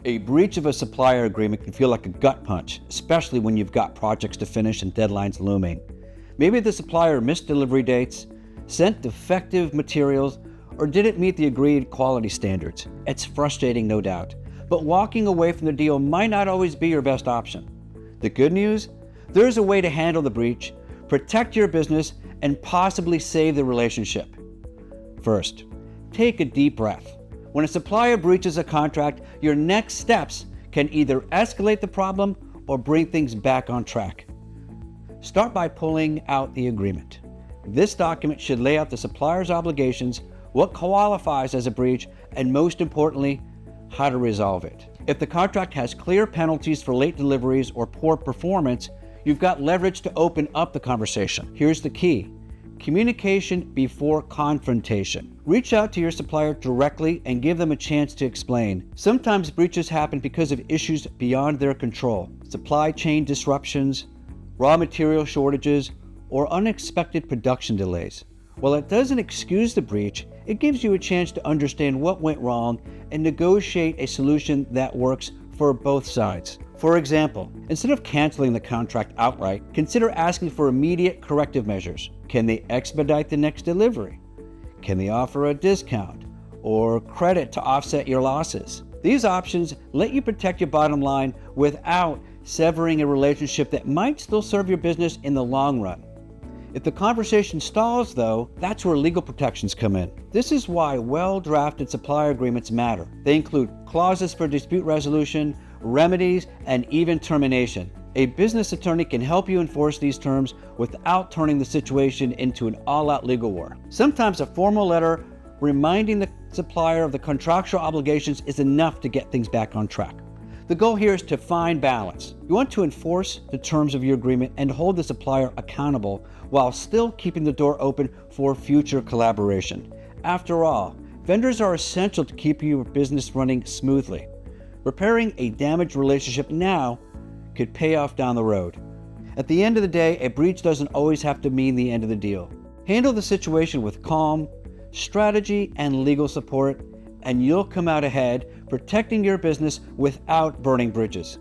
A breach of a supplier agreement can feel like a gut punch, especially when you've got projects to finish and deadlines looming. Maybe the supplier missed delivery dates, sent defective materials, or didn't meet the agreed quality standards. It's frustrating, no doubt, but walking away from the deal might not always be your best option. The good news? There's a way to handle the breach, protect your business, and possibly save the relationship. First, take a deep breath. When a supplier breaches a contract, your next steps can either escalate the problem or bring things back on track. Start by pulling out the agreement. This document should lay out the supplier's obligations, what qualifies as a breach, and most importantly, how to resolve it. If the contract has clear penalties for late deliveries or poor performance, you've got leverage to open up the conversation. Here's the key: communication before confrontation. Reach out to your supplier directly and give them a chance to explain. Sometimes breaches happen because of issues beyond their control. Supply chain disruptions, raw material shortages, or unexpected production delays. While it doesn't excuse the breach, it gives you a chance to understand what went wrong and negotiate a solution that works for both sides. For example, instead of canceling the contract outright, consider asking for immediate corrective measures. Can they expedite the next delivery? Can they offer a discount or credit to offset your losses? These options let you protect your bottom line without severing a relationship that might still serve your business in the long run. If the conversation stalls, though, that's where legal protections come in. This is why well-drafted supplier agreements matter. They include clauses for dispute resolution, remedies, and even termination. A business attorney can help you enforce these terms without turning the situation into an all-out legal war. Sometimes a formal letter reminding the supplier of the contractual obligations is enough to get things back on track. The goal here is to find balance. You want to enforce the terms of your agreement and hold the supplier accountable while still keeping the door open for future collaboration. After all, vendors are essential to keep your business running smoothly. Repairing a damaged relationship now could pay off down the road. At the end of the day, a breach doesn't always have to mean the end of the deal. Handle the situation with calm, strategy, and legal support, and you'll come out ahead protecting your business without burning bridges.